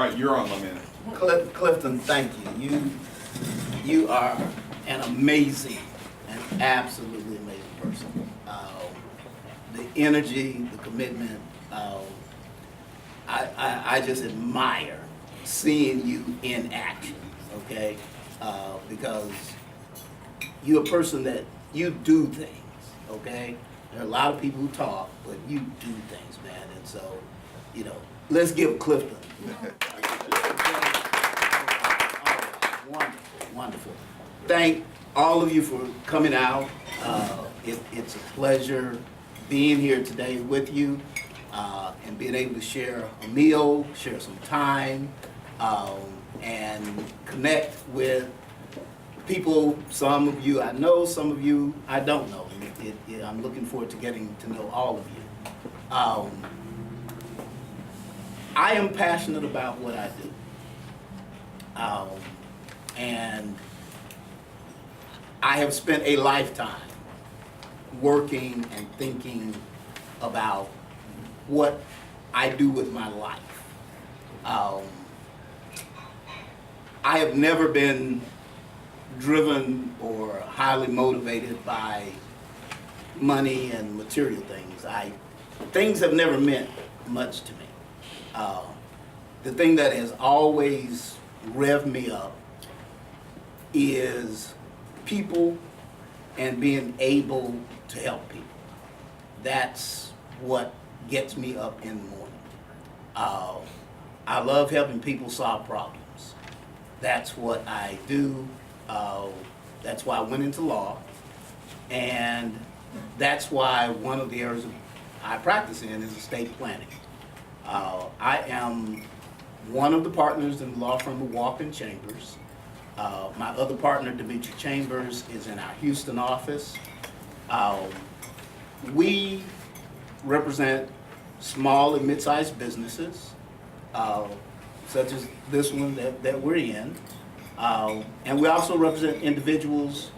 All right, you're on the minute. Clifton, thank you. You are an amazing, an absolutely amazing person. The energy, the commitment, I just admire seeing you in action, okay? Because you're a person that you do things, okay? There are a lot of people who talk, but you do things, man. And so, you know, let's give Clifton. Wonderful, wonderful. Thank all of you for coming out. It's a pleasure being here today with you and being able to share a meal, share some time, and connect with people. Some of you I know, some of you I don't know. I'm looking forward to getting to know all of you. I am passionate about what I do. And I have spent a lifetime working and thinking about what I do with my life. I have never been driven or highly motivated by money and material things. Things have never meant much to me. The thing that has always revved me up is people and being able to help people. That's what gets me up in the morning. I love helping people solve problems. That's what I do. That's why I went into law, and that's why one of the areas I practice in is estate planning. I am one of the partners in the law firm of Walker & Chambers. My other partner, Demetri Chambers, is in our Houston office. We represent small and mid-sized businesses, such as this one that we're in. And we also represent individuals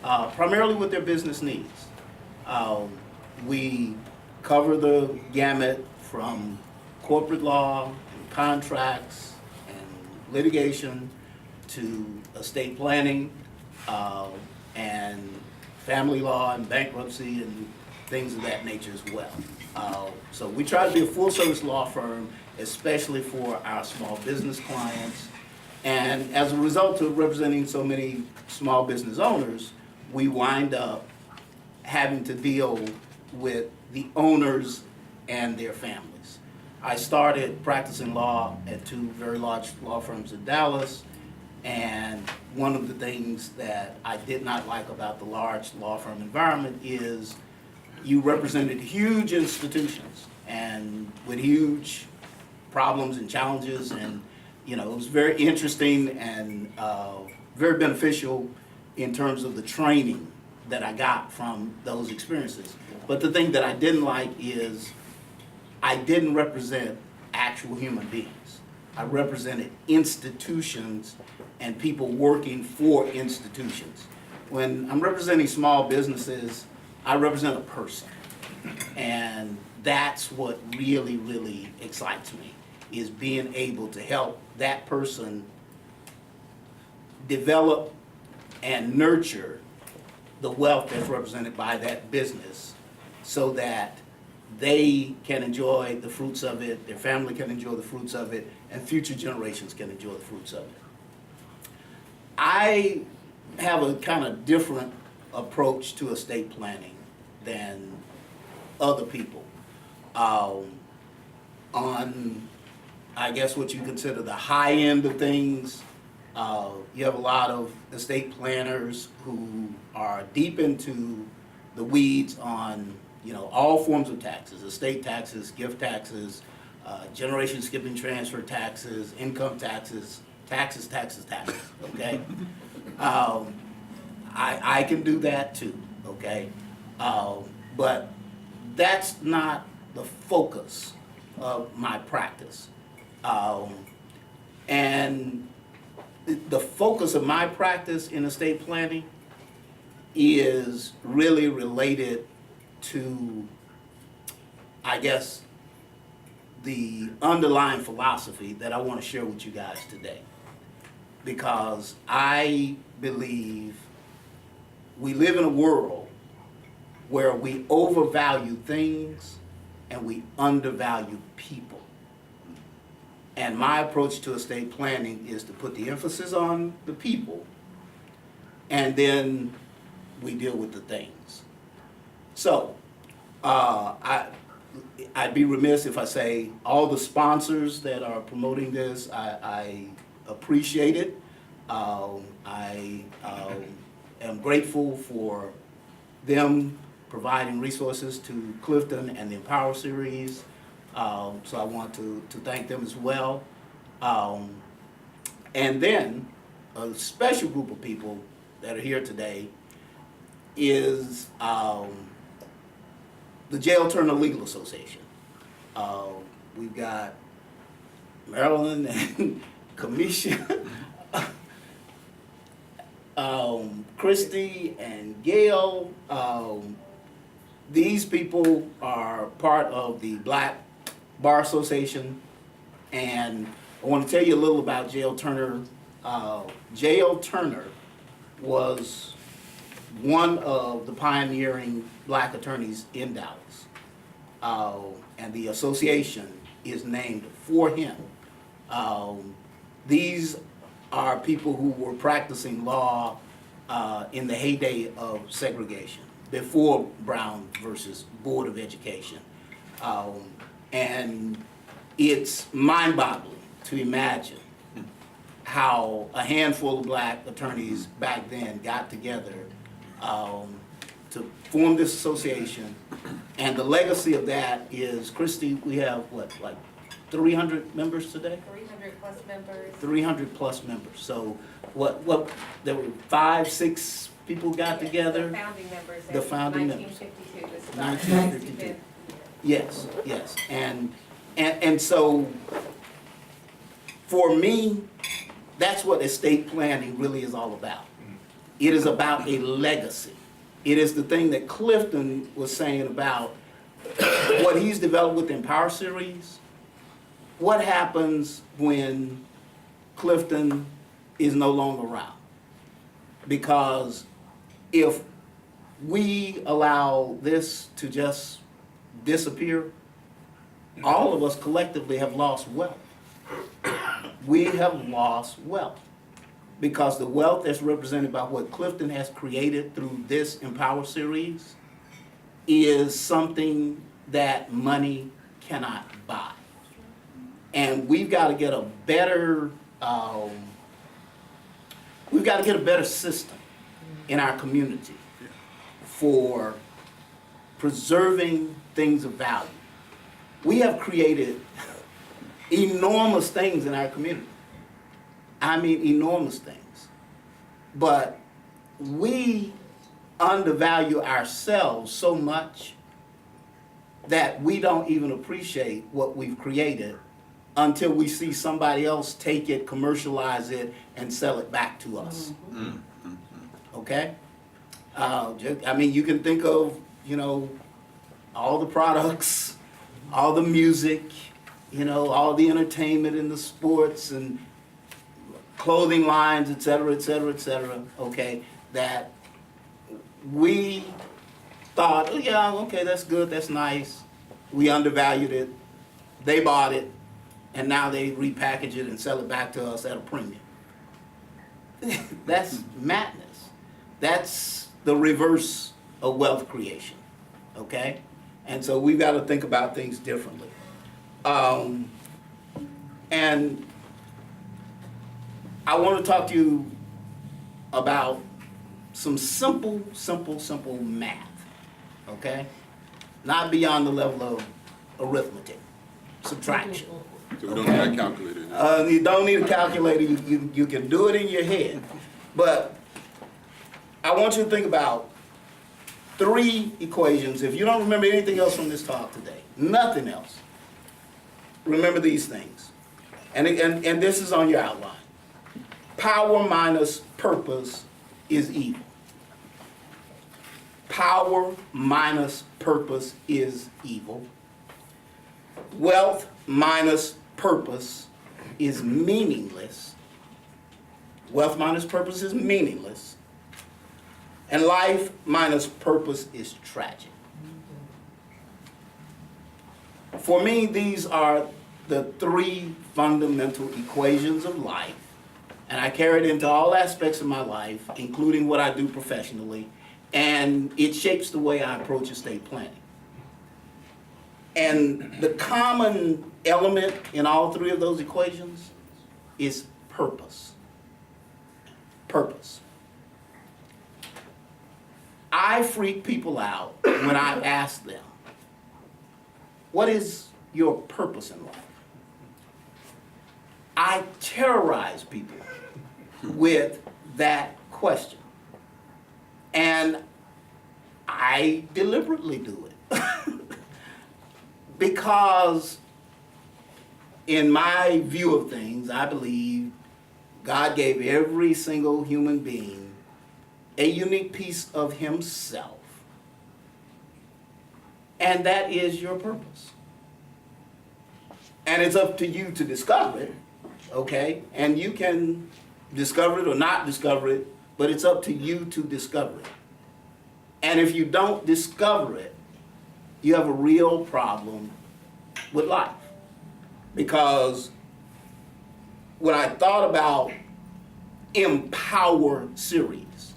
primarily with their business needs. We cover the gamut from corporate law, and contracts, and litigation, to estate planning, and family law and bankruptcy and things of that nature as well. So we try to be a full-service law firm, especially for our small business clients. And as a result of representing so many small business owners, we wind up having to deal with the owners and their families. I started practicing law at two very large law firms in Dallas, and one of the things that I did not like about the large law firm environment is you represented huge institutions and with huge problems and challenges, and it was very interesting and very beneficial in terms of the training that I got from those experiences. But the thing that I didn't like is I didn't represent actual human beings. I represented institutions and people working for institutions. When I'm representing small businesses, I represent a person. And that's what really, really excites me, is being able to help that person develop and nurture the wealth that's represented by that business so that they can enjoy the fruits of it, their family can enjoy the fruits of it, and future generations can enjoy the fruits of it. I have a kind of different approach to estate planning than other people. On, I guess, what you consider the high end of things, you have a lot of estate planners who are deep into the weeds on all forms of taxes: estate taxes, gift taxes, generation skipping transfer taxes, income taxes, taxes, okay? I can do that too, okay? But that's not the focus of my practice. And the focus of my practice in estate planning is really related to, I guess, the underlying philosophy that I want to share with you guys today. Because I believe we live in a world where we overvalue things and we undervalue people. And my approach to estate planning is to put the emphasis on the people, and then we deal with the things. So, I'd be remiss if I say all the sponsors that are promoting this, I appreciate it. I am grateful for them providing resources to Clifton and the Empower series. So I want to thank them as well. And then a special group of people that are here today is the Jail Turner Legal Association. We've got Marilyn and Kamisha, Christy and Gail. These people are part of the Black Bar Association, and I want to tell you a little about Jail Turner. Jail Turner was one of the pioneering black attorneys in Dallas, and the association is named for him. These are people who were practicing law in the heyday of segregation, before Brown versus Board of Education. And it's mind-boggling to imagine how a handful of black attorneys back then got together to form this association. And the legacy of that is, Christy, we have what, like 300 members today? 300 plus members. 300 plus members. So what there were 5, 6 people got together? The founding members. The founding members. 1952. This is 1952. 65th. Yes, yes. And so for me, that's what estate planning really is all about. It is about a legacy. It is the thing that Clifton was saying about what he's developed with the Empower series. What happens when Clifton is no longer around? Because if we allow this to just disappear, all of us collectively have lost wealth. We have lost wealth, because the wealth that's represented by what Clifton has created through this Empower series is something that money cannot buy. And we've got to get a better, system in our community for preserving things of value. We have created enormous things in our community. I mean, enormous things. But we undervalue ourselves so much that we don't even appreciate what we've created until we see somebody else take it, commercialize it, and sell it back to us. Okay? I mean, you can think of, all the products, all the music, all the entertainment and the sports and clothing lines, et cetera, et cetera, et cetera, okay, that we thought, oh yeah, okay, that's good, that's nice. We undervalued it, they bought it, and now they repackage it and sell it back to us at a premium. That's madness. That's the reverse of wealth creation, okay? And so we've got to think about things differently. And I want to talk to you about some simple math, okay? Not beyond the level of arithmetic, subtraction. So we don't need a calculator. You don't need a calculator, you can do it in your head. But I want you to think about 3 equations. If you don't remember anything else from this talk today, nothing else, remember these things. And this is on your outline. Power minus purpose is evil. Power minus purpose is evil. Wealth minus purpose is meaningless. Wealth minus purpose is meaningless. And life minus purpose is tragic. For me, these are the three fundamental equations of life, and I carry it into all aspects of my life, including what I do professionally, and it shapes the way I approach estate planning. And the common element in all three of those equations is purpose. Purpose. I freak people out when I ask them, what is your purpose in life? I terrorize people with that question. And I deliberately do it. Because in my view of things, I believe God gave every single human being a unique piece of himself. And that is your purpose. And it's up to you to discover it, okay? And you can discover it or not discover it, but it's up to you to discover it. And if you don't discover it, you have a real problem with life. Because when I thought about Empower series,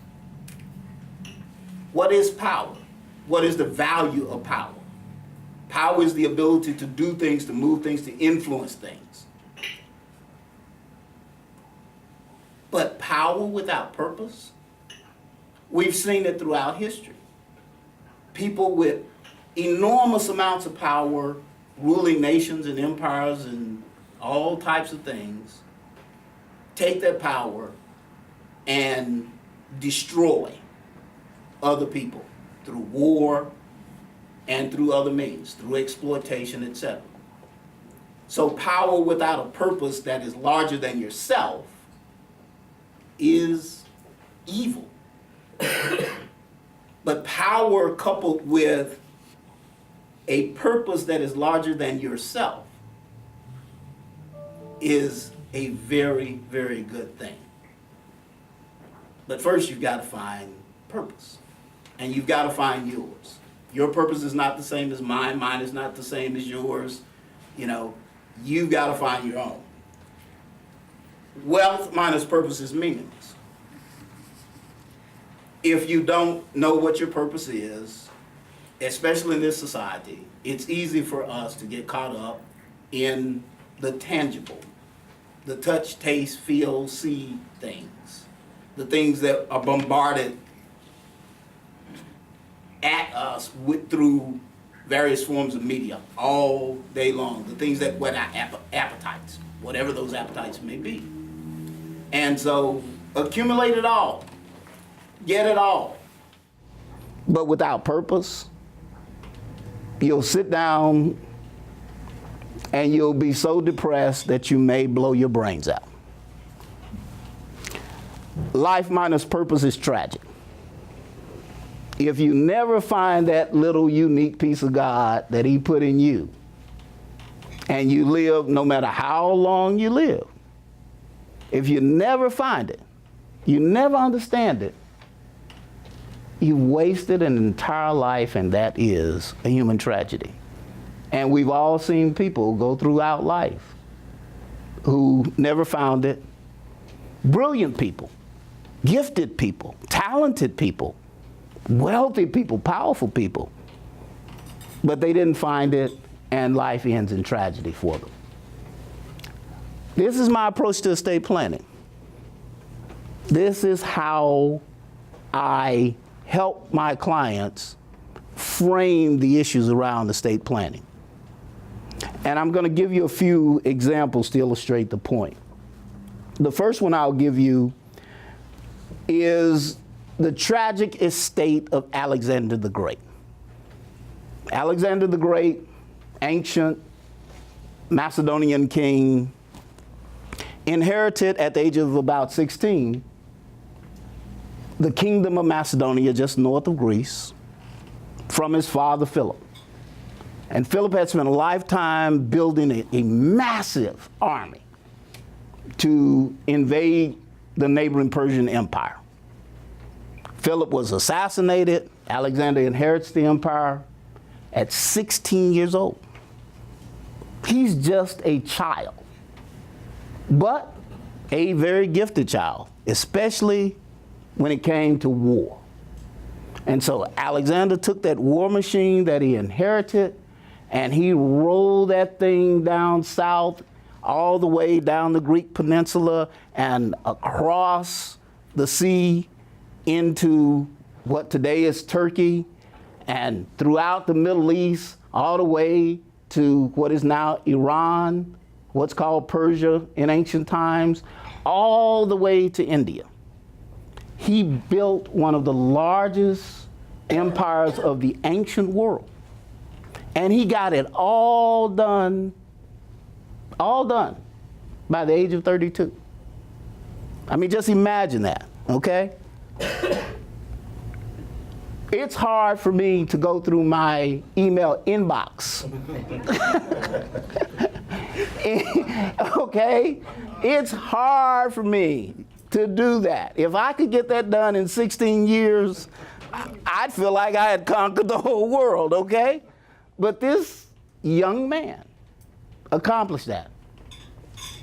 what is power? What is the value of power? Power is the ability to do things, to move things, to influence things. But power without purpose, we've seen it throughout history. People with enormous amounts of power, ruling nations and empires and all types of things, take that power and destroy other people through war and through other means, through exploitation, etc. So power without a purpose that is larger than yourself is evil. But power coupled with a purpose that is larger than yourself is a very, very good thing. But first you've got to find purpose. And you've got to find yours. Your purpose is not the same as mine. Mine is not the same as yours. You know, you've got to find your own. Wealth minus purpose is meaningless. If you don't know what your purpose is, especially in this society, it's easy for us to get caught up in the tangible, the touch, taste, feel, see things, the things that are bombarded at us through various forms of media all day long, the things that whet our appetites, whatever those appetites may be. And so accumulate it all, get it all. But without purpose, you'll sit down and you'll be so depressed that you may blow your brains out. Life minus purpose is tragic. If you never find that little unique piece of God that he put in you, and you live no matter how long you live, if you never find it, you never understand it, you wasted an entire life, and that is a human tragedy. And we've all seen people go throughout life who never found it. Brilliant people, gifted people, talented people, wealthy people, powerful people, but they didn't find it, and life ends in tragedy for them. This is my approach to estate planning. This is how I help my clients frame the issues around estate planning. And I'm going to give you a few examples to illustrate the point. The first one I'll give you is the tragic estate of Alexander the Great. Alexander the Great, ancient Macedonian king, inherited at the age of about 16 the kingdom of Macedonia just north of Greece from his father Philip. And Philip had spent a lifetime building a massive army to invade the neighboring Persian Empire. Philip was assassinated. Alexander inherits the empire at 16 years old. He's just a child, but a very gifted child, especially when it came to war. And so Alexander took that war machine that he inherited and he rolled that thing down south, all the way down the Greek peninsula and across the sea into what today is Turkey and throughout the Middle East, all the way to what is now Iran, what's called Persia in ancient times, all the way to India. He built one of the largest empires of the ancient world. And he got it all done by the age of 32. I mean, just imagine that, okay? It's hard for me to go through my email inbox. Okay? It's hard for me to do that. If I could get that done in 16 years, I'd feel like I had conquered the whole world, okay? But this young man accomplished that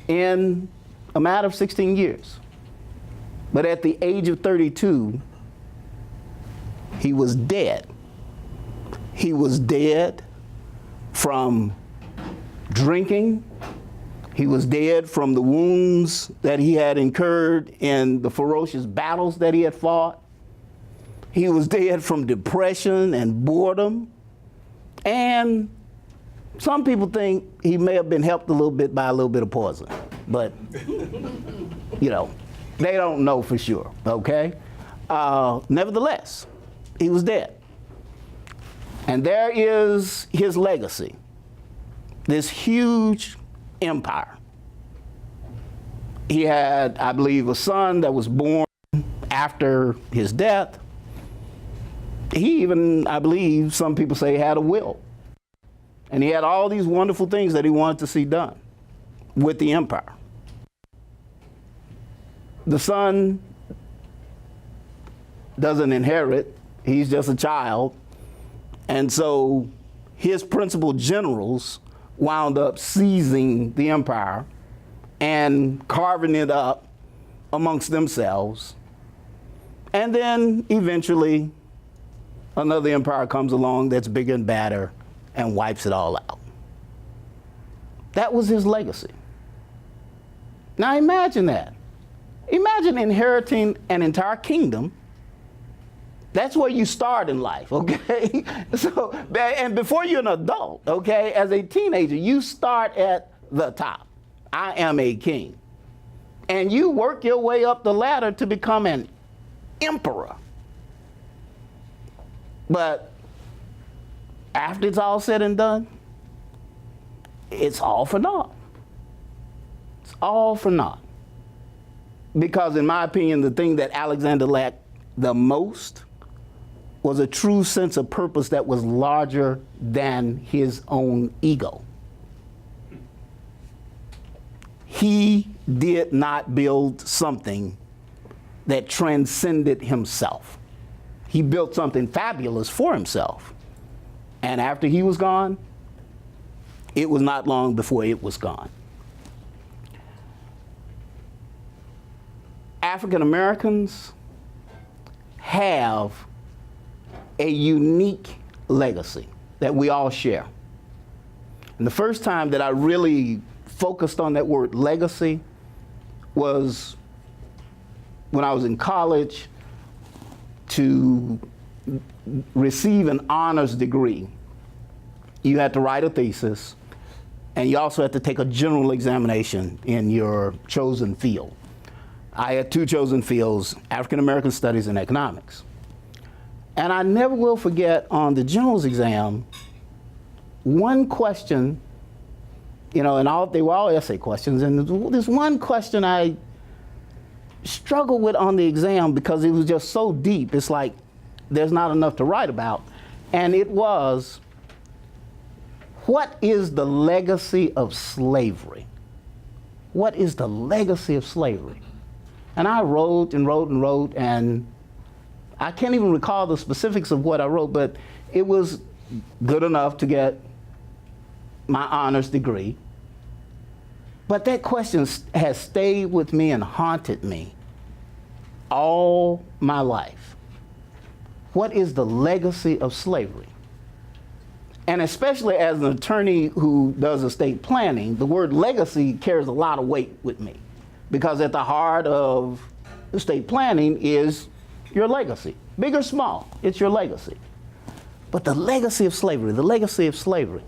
in a matter of 16 years. But at the age of 32, he was dead. He was dead from drinking. He was dead from the wounds that he had incurred in the ferocious battles that he had fought. He was dead from depression and boredom. And some people think he may have been helped a little bit by a little bit of poison. But, you know, they don't know for sure, okay? Nevertheless, he was dead. And there is his legacy, this huge empire. He had, I believe, a son that was born after his death. He even, I believe, some people say, had a will. And he had all these wonderful things that he wanted to see done with the empire. The son doesn't inherit. He's just a child. And so his principal generals wound up seizing the empire and carving it up amongst themselves. And then eventually another empire comes along that's bigger and badder and wipes it all out. That was his legacy. Now imagine that. Imagine inheriting an entire kingdom. That's where you start in life, okay? So, and before you're an adult, okay, as a teenager, you start at the top. I am a king. And you work your way up the ladder to become an emperor. But after it's all said and done, it's all for naught. It's all for naught. Because in my opinion, the thing that Alexander lacked the most was a true sense of purpose that was larger than his own ego. He did not build something that transcended himself. He built something fabulous for himself. And after he was gone, it was not long before it was gone. African Americans have a unique legacy that we all share. And the first time that I really focused on that word legacy was when I was in college. To receive an honors degree, you had to write a thesis, and you also had to take a general examination in your chosen field. I had two chosen fields, African American Studies and Economics. And I never will forget on the general's exam, one question, you know, and they were all essay questions, and there's one question I struggled with on the exam because it was just so deep. It's like there's not enough to write about. And it was, What is the legacy of slavery? What is the legacy of slavery? And I wrote and wrote and wrote, and I can't even recall the specifics of what I wrote, but it was good enough to get my honors degree. But that question has stayed with me and haunted me all my life. What is the legacy of slavery? And especially as an attorney who does estate planning, the word legacy carries a lot of weight with me, because at the heart of estate planning is your legacy. Big or small, it's your legacy. But the legacy of slavery, the legacy of slavery.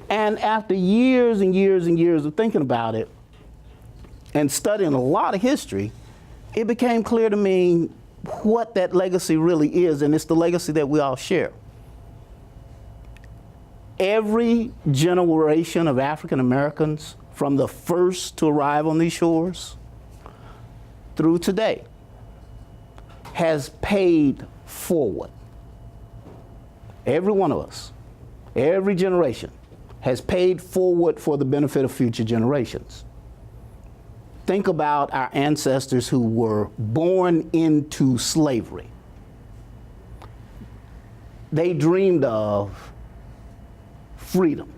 And after years and years and years of thinking about it and studying a lot of history, it became clear to me what that legacy really is, and it's the legacy that we all share. Every generation of African Americans, from the first to arrive on these shores through today, has paid forward. Every one of us, every generation, has paid forward for the benefit of future generations. Think about our ancestors who were born into slavery. They dreamed of freedom.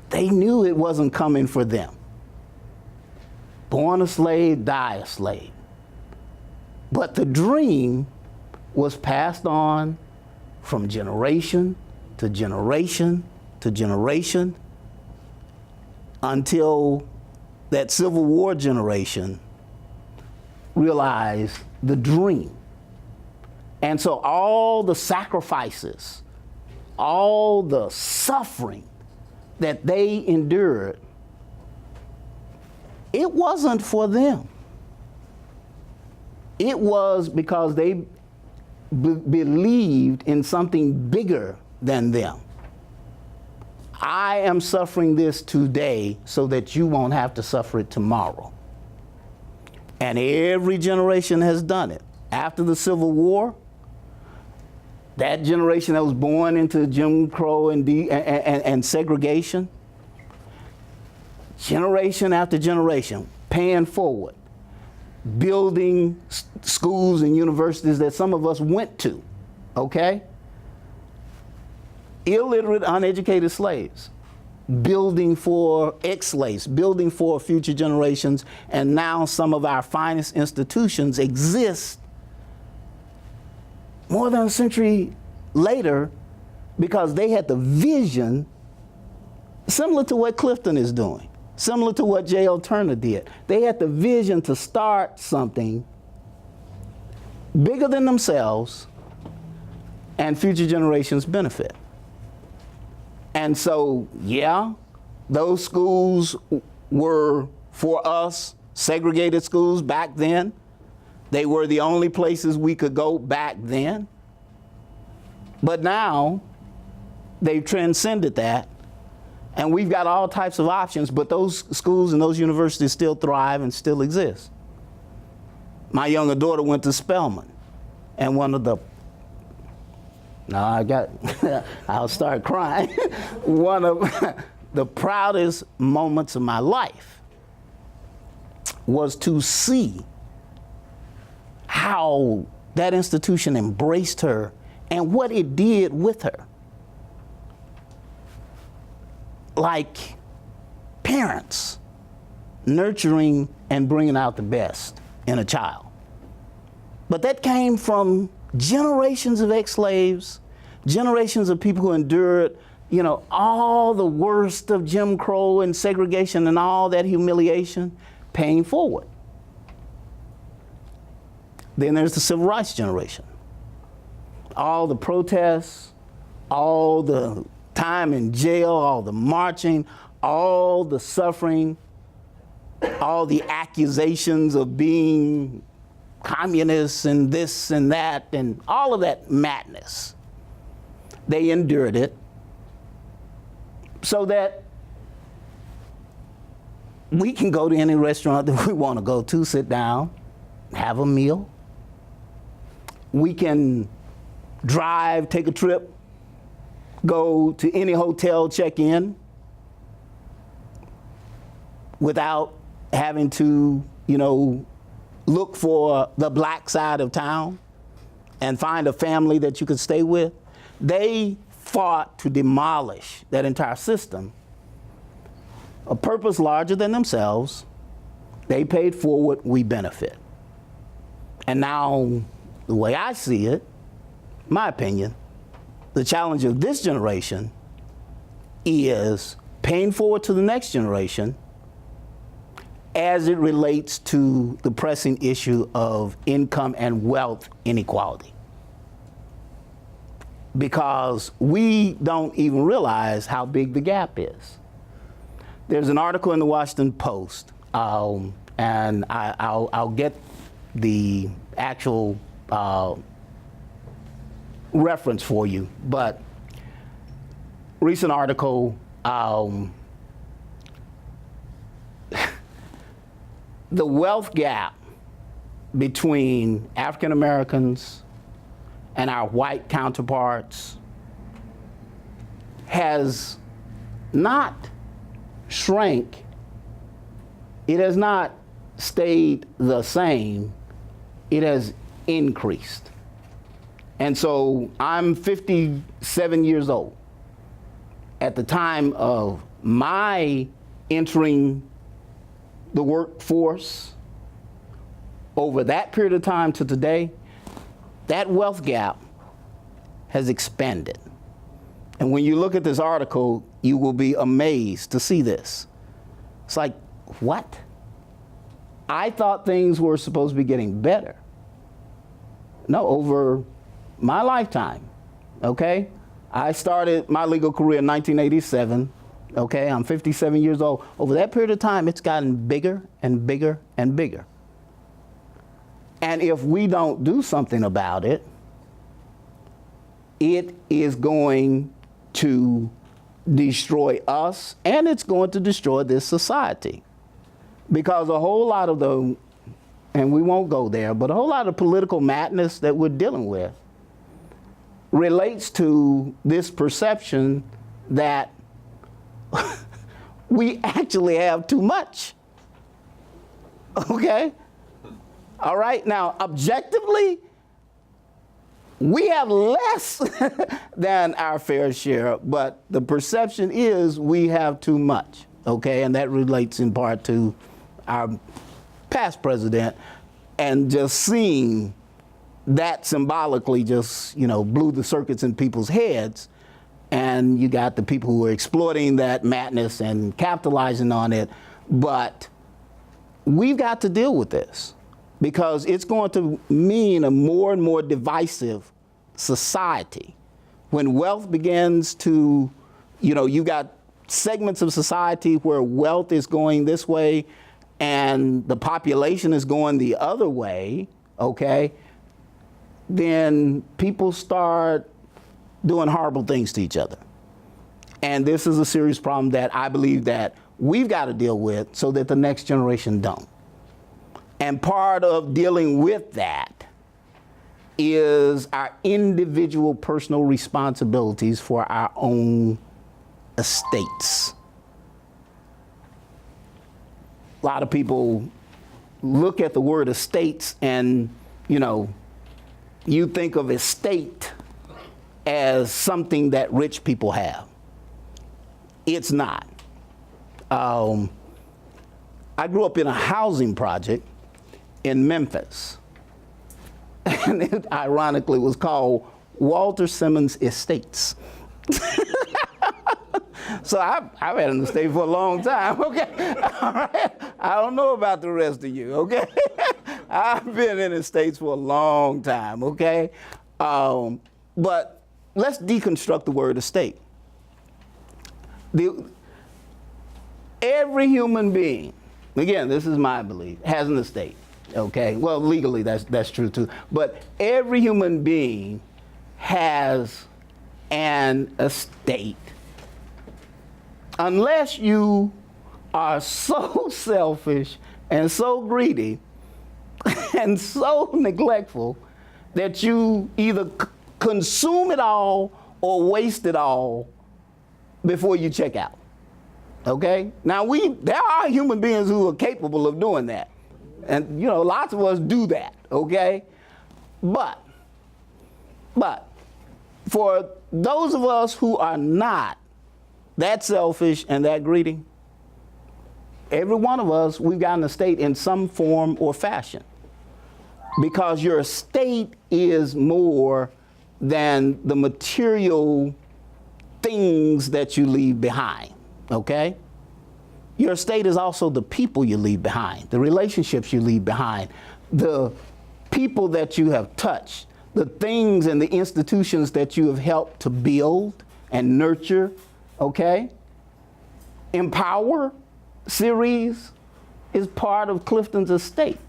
They knew it wasn't coming for them. Born a slave, die a slave. But the dream was passed on from generation to generation to generation until that Civil War generation realized the dream. And so all the sacrifices, all the suffering that they endured, it wasn't for them. It was because they believed in something bigger than them. I am suffering this today so that you won't have to suffer it tomorrow. And every generation has done it. After the Civil War, that generation that was born into Jim Crow and segregation, generation after generation, paying forward, building schools and universities that some of us went to, okay? Illiterate, uneducated slaves, building for ex-slaves, building for future generations, and now some of our finest institutions exist more than a century later because they had the vision similar to what Clifton is doing, similar to what J.L. Turner did. They had the vision to start something bigger than themselves and future generations benefit. And so, yeah, those schools were, for us, segregated schools back then. They were the only places we could go back then. But now, they've transcended that, and we've got all types of options, but those schools and those universities still thrive and still exist. My younger daughter went to Spelman, and one of the I'll start crying. One of the proudest moments of my life was to see how that institution embraced her and what it did with her. Like parents nurturing and bringing out the best in a child. But that came from generations of ex-slaves, generations of people who endured, all the worst of Jim Crow and segregation and all that humiliation, paying forward. Then there's the civil rights generation. All the protests, all the time in jail, all the marching, all the suffering, all the accusations of being communists and this and that and all of that madness. They endured it so that we can go to any restaurant that we want to go to, sit down, have a meal. We can drive, take a trip go to any hotel check-in without having to, look for the black side of town and find a family that you could stay with. They fought to demolish that entire system. A purpose larger than themselves. They paid forward, we benefit. And now, the way I see it, my opinion, the challenge of this generation is paying forward to the next generation as it relates to the pressing issue of income and wealth inequality. Because we don't even realize how big the gap is. There's an article in the Washington Post, and I'll get the actual reference for you, but recent article, the wealth gap between African Americans and our white counterparts has not shrank. It has not stayed the same. It has increased. And so I'm 57 years old. At the time of my entering the workforce, over that period of time to today, that wealth gap has expanded. And when you look at this article, you will be amazed to see this. It's like, what? I thought things were supposed to be getting better. No, over my lifetime, okay? I started my legal career in 1987, okay? I'm 57 years old. Over that period of time, it's gotten bigger and bigger and bigger. And if we don't do something about it, it is going to destroy us, and it's going to destroy this society. Because a whole lot of the, and we won't go there, but a whole lot of political madness that we're dealing with relates to this perception that we actually have too much. Okay? All right? Now, objectively, we have less than our fair share, but the perception is we have too much. Okay? And that relates in part to our past president, and just seeing that symbolically just, blew the circuits in people's heads. And you got the people who are exploiting that madness and capitalizing on it. But we've got to deal with this, because it's going to mean a more and more divisive society. When wealth begins to, you got segments of society where wealth is going this way and the population is going the other way, okay, then people start doing horrible things to each other. And this is a serious problem that I believe that we've got to deal with so that the next generation don't. And part of dealing with that is our individual personal responsibilities for our own estates. A lot of people look at the word estates and, you think of estate as something that rich people have. It's not. I grew up in a housing project in Memphis, and it ironically was called Walter Simmons Estates. So I've had an estate for a long time, okay? All right? I don't know about the rest of you, okay? I've been in estates for a long time, okay? But let's deconstruct the word estate. Every human being, again, this is my belief, has an estate, okay? Well, legally, that's true too. But every human being has an estate. Unless you are so selfish and so greedy and so neglectful that you either consume it all or waste it all before you check out. Okay? Now there are human beings who are capable of doing that. And lots of us do that, okay? But for those of us who are not that selfish and that greedy, every one of us, we've got an estate in some form or fashion. Because your estate is more than the material things that you leave behind, okay? Your estate is also the people you leave behind, the relationships you leave behind, the people that you have touched, the things and the institutions that you have helped to build and nurture, okay? Empower series is part of Clifton's estate.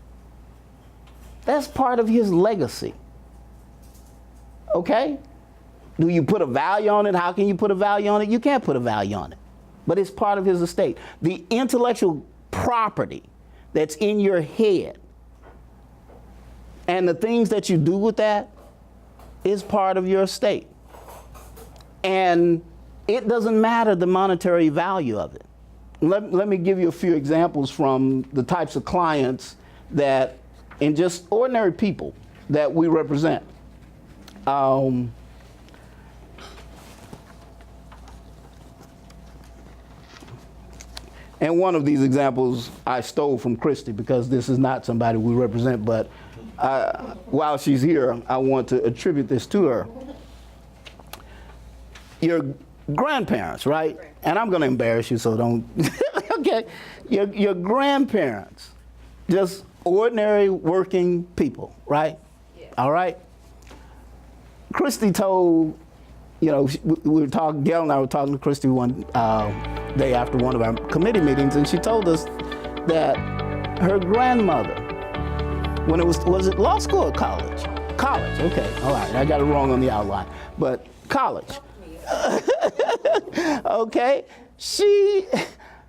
That's part of his legacy. Okay? Do you put a value on it? How can you put a value on it? You can't put a value on it. But it's part of his estate. The intellectual property that's in your head and the things that you do with that is part of your estate. And it doesn't matter the monetary value of it. Let me give you a few examples from the types of clients that, and just ordinary people that we represent. And one of these examples I stole from Christy because this is not somebody we represent, but while she's here, I want to attribute this to her. Your grandparents, right? And I'm going to embarrass you, so don't. Okay. Your grandparents, just ordinary working people, right? Yeah. All right. Christy told, we were talking, Gail and I were talking to Christy one day after one of our committee meetings, and she told us that her grandmother, when it was it law school or college? College, okay, all right, I got it wrong on the outline, but college. Okay,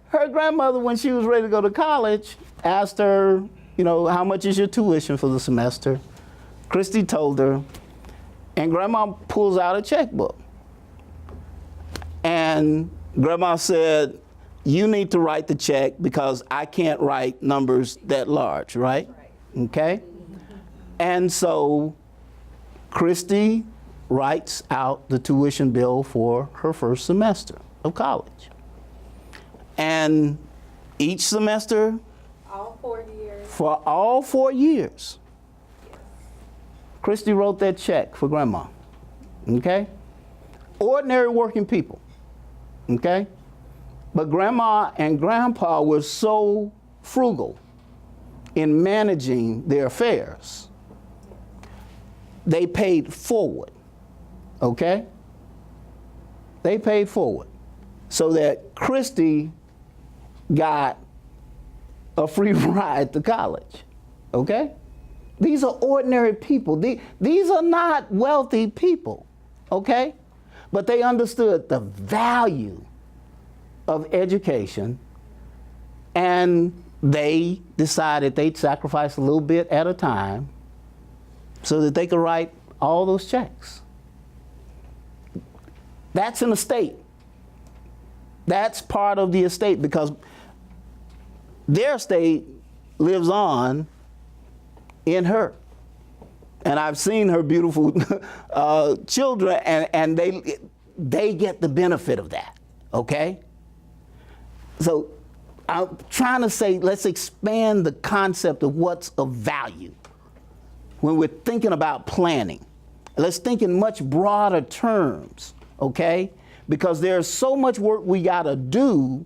her grandmother, when she was ready to go to college, asked her, how much is your tuition for the semester? Christy told her, and Grandma pulls out a checkbook. And Grandma said, you need to write the check because I can't write numbers that large, right? Okay? And so Christy writes out the tuition bill for her first semester of college. And each semester, All 4 years. for all 4 years, Christy wrote that check for Grandma, okay? Ordinary working people, okay? But Grandma and Grandpa were so frugal in managing their affairs, they paid forward, okay? They paid forward so that Christy got a free ride to college, okay? These are ordinary people. These are not wealthy people, okay? But they understood the value of education, and they decided they'd sacrifice a little bit at a time so that they could write all those checks. That's an estate. That's part of the estate because their estate lives on in her. And I've seen her beautiful children, and they get the benefit of that, okay? So I'm trying to say, let's expand the concept of what's of value when we're thinking about planning. Let's think in much broader terms, okay? Because there's so much work we gotta do.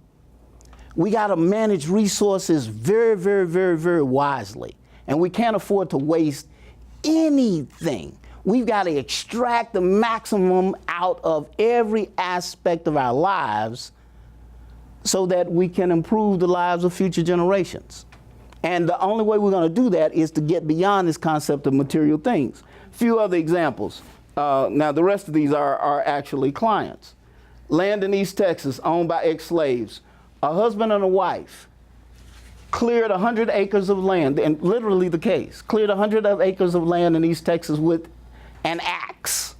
We gotta manage resources very, very, very, very wisely. And we can't afford to waste anything. We've got to extract the maximum out of every aspect of our lives so that we can improve the lives of future generations. And the only way we're going to do that is to get beyond this concept of material things. Few other examples. Now, the rest of these are actually clients. Land in East Texas owned by ex-slaves. A husband and a wife cleared 100 acres of land, and literally the case, cleared 100 acres of land in East Texas with an axe.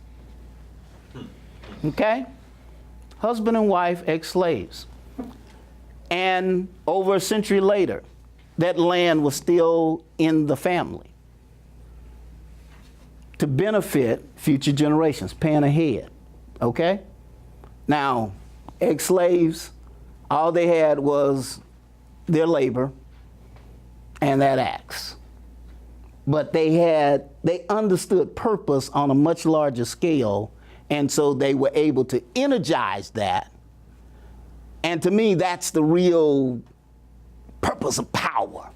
okay? Husband and wife, ex-slaves. And over a century later, that land was still in the family to benefit future generations, paying ahead, okay? Now, ex-slaves, all they had was their labor and that axe. But they understood purpose on a much larger scale, and so they were able to energize that. And to me, that's the real purpose of power,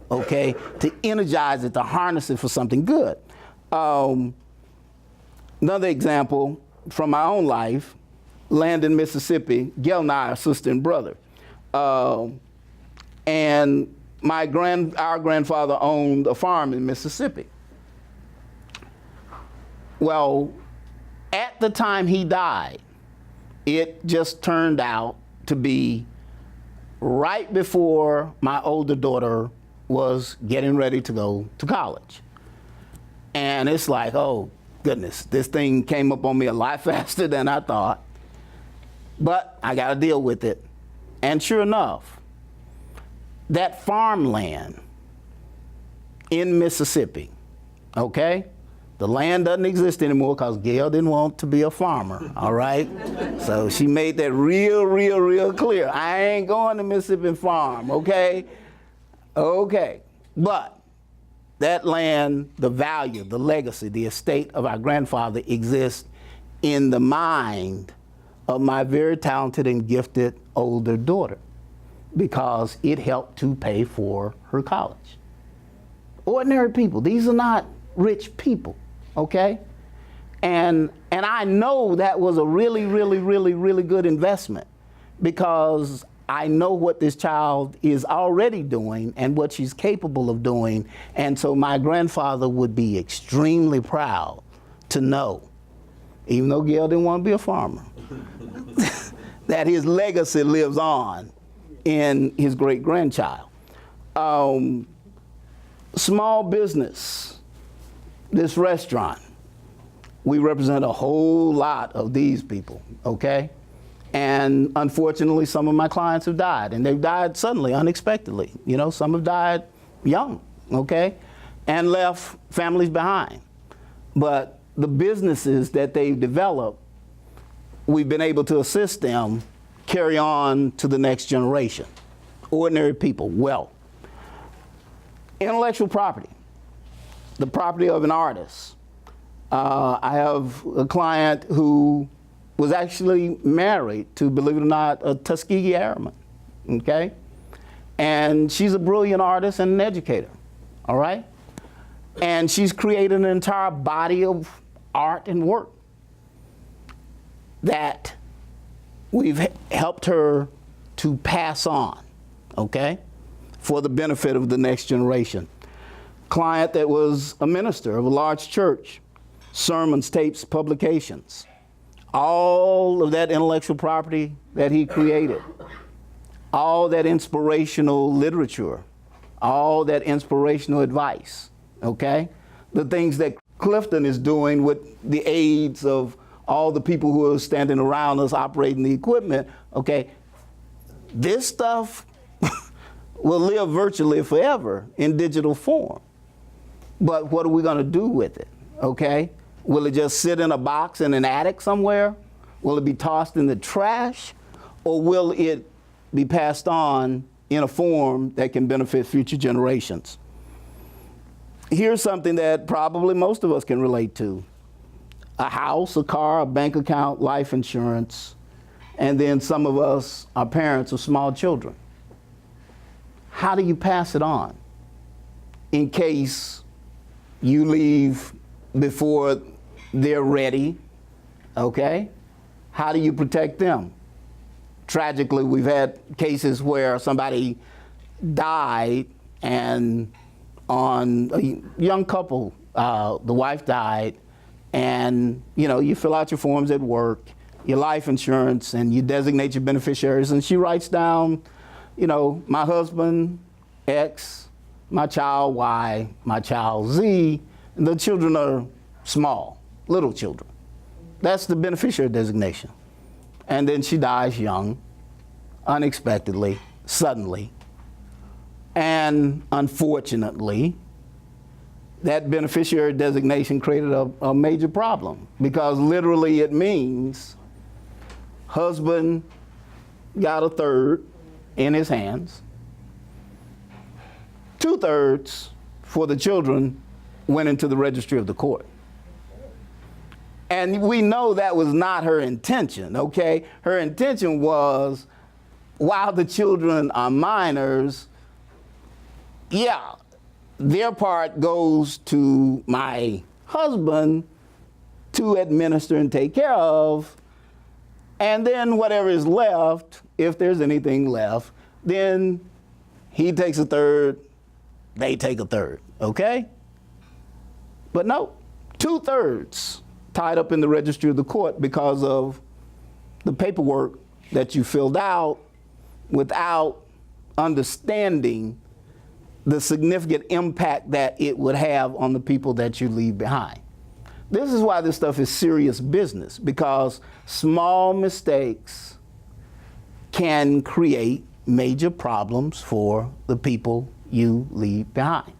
okay? To energize it, to harness it for something good. Another example from my own life, land in Mississippi, Gail and I are sister and brother. And our grandfather owned a farm in Mississippi. Well, at the time he died, it just turned out to be right before my older daughter was getting ready to go to college. And it's like, oh goodness, this thing came up on me a lot faster than I thought. But I got to deal with it. And sure enough, that farmland in Mississippi, okay? The land doesn't exist anymore because Gail didn't want to be a farmer, all right? So she made that real clear. I ain't going to Mississippi and farm, okay? Okay, but that land, the value, the legacy, the estate of our grandfather exists in the mind of my very talented and gifted older daughter because it helped to pay for her college. Ordinary people, these are not rich people, okay? And I know that was a really good investment because I know what this child is already doing and what she's capable of doing. And so my grandfather would be extremely proud to know, even though Gail didn't want to be a farmer, that his legacy lives on in his great-grandchild. Small business, this restaurant, we represent a whole lot of these people, okay? And unfortunately, some of my clients have died, and they've died suddenly, unexpectedly. You know, some have died young, okay? And left families behind. But the businesses that they've developed, we've been able to assist them carry on to the next generation. Ordinary people, wealth. Intellectual property, the property of an artist. I have a client who was actually married to, believe it or not, a Tuskegee Airman, okay? And she's a brilliant artist and an educator, all right? And she's created an entire body of art and work that we've helped her to pass on, okay, for the benefit of the next generation. Client that was a minister of a large church, sermons, tapes, publications, all of that intellectual property that he created, all that inspirational literature, all that inspirational advice, okay? The things that Clifton is doing with the aids of all the people who are standing around us operating the equipment, okay? This stuff will live virtually forever in digital form. But what are we gonna do with it, okay? Will it just sit in a box in an attic somewhere? Will it be tossed in the trash? Or will it be passed on in a form that can benefit future generations? Here's something that probably most of us can relate to. A house, a car, a bank account, life insurance, and then some of us are parents of small children. How do you pass it on in case you leave before they're ready, okay? How do you protect them? Tragically, we've had cases where somebody died and on a young couple, the wife died, and you know, you fill out your forms at work, your life insurance, and you designate your beneficiaries, and she writes down, you know, my husband, X, my child, Y, my child, Z, and the children are small, little children. That's the beneficiary designation. And then she dies young, unexpectedly, suddenly. And unfortunately, that beneficiary designation created a major problem, because literally it means husband got a third in his hands, 2/3 for the children went into the registry of the court. And we know that was not her intention, okay? Her intention was, while the children are minors, yeah, their part goes to my husband to administer and take care of, and then whatever is left, if there's anything left, then he takes a third, they take a third, okay? But no, 2/3 tied up in the registry of the court because of the paperwork that you filled out without understanding the significant impact that it would have on the people that you leave behind. This is why this stuff is serious business, because small mistakes can create major problems for the people you leave behind.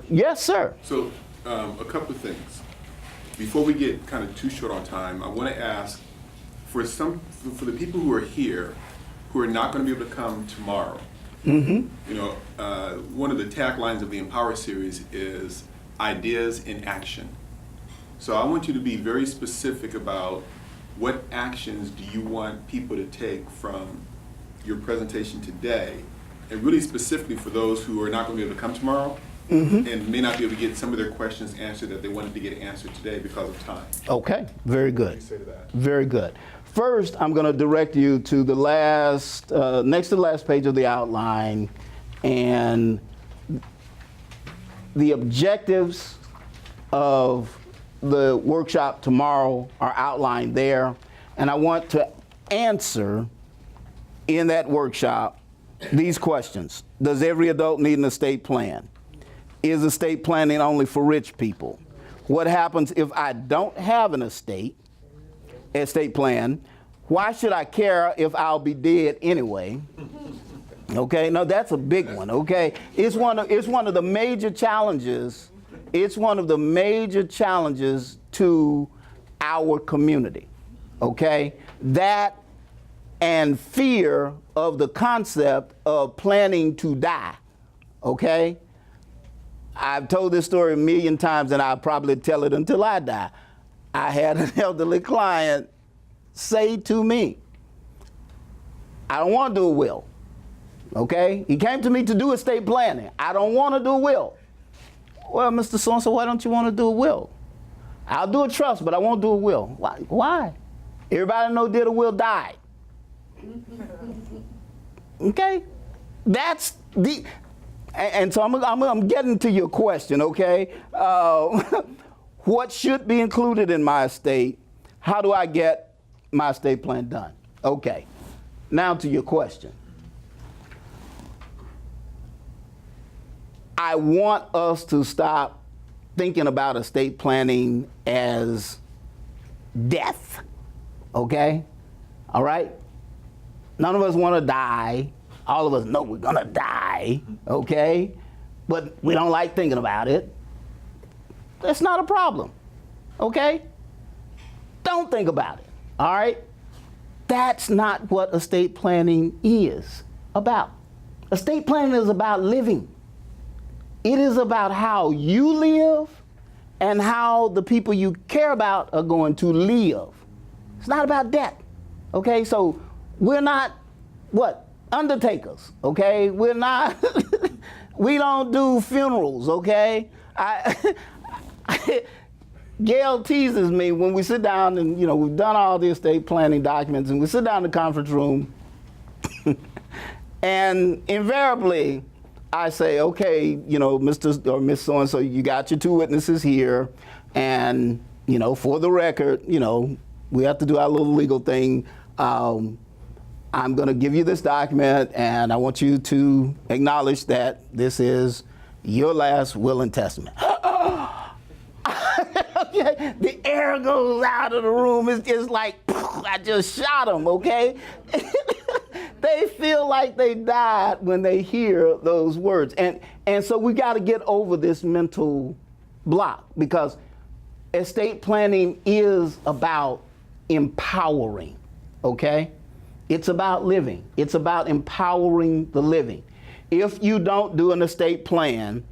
Yes, sir. So, a couple of things. Before we get kind of too short on time, I want to ask for the people who are here who are not going to be able to come tomorrow. You know, one of the taglines of the Empower series is ideas in action. So I want you to be very specific about what actions do you want people to take from your presentation today, and really specifically for those who are not going to be able to come tomorrow and may not be able to get some of their questions answered that they wanted to get answered today because of time. Okay, very good. What do you say to that? Very good. First, I'm going to direct you to the last, next to the last page of the outline, and the objectives of the workshop tomorrow are outlined there. And I want to answer in that workshop these questions. Does every adult need an estate plan? Is estate planning only for rich people? What happens if I don't have an estate plan? Why should I care if I'll be dead anyway? Okay, no, that's a big one, okay? It's one of the major challenges. It's one of the major challenges to our community, okay? That and fear of the concept of planning to die, okay? I've told this story a million times, and I'll probably tell it until I die. I had an elderly client say to me, I don't want to do a will, okay? He came to me to do estate planning. I don't want to do a will. Well, Mr. So-and-so, why don't you want to do a will? I'll do a trust, but I won't do a will. Why? Everybody know did a will died. Okay? That's the... And so I'm getting to your question, okay? What should be included in my estate? How do I get my estate plan done? Okay, now to your question. I want us to stop thinking about estate planning as death, okay? All right? None of us want to die. All of us know we're gonna die, okay? But we don't like thinking about it. That's not a problem, okay? Don't think about it, all right? That's not what estate planning is about. Estate planning is about living. It is about how you live and how the people you care about are going to live. It's not about death, okay? So we're not, what? Undertakers, okay? We're not, we don't do funerals, okay? Gail teases me when we sit down and, you know, we've done all the estate planning documents and we sit down in the conference room and invariably I say, okay, you know, Mr. or Miss So-and-so, you got your two witnesses here, and, you know, for the record, you know, we have to do our little legal thing. I'm going to give you this document, and I want you to acknowledge that this is your last will and testament. Okay. The air goes out of the room. It's just like, I just shot them, okay? They feel like they died when they hear those words. And so we got to get over this mental block, because estate planning is about empowering, okay? It's about living. It's about empowering the living. If you don't do an estate plan,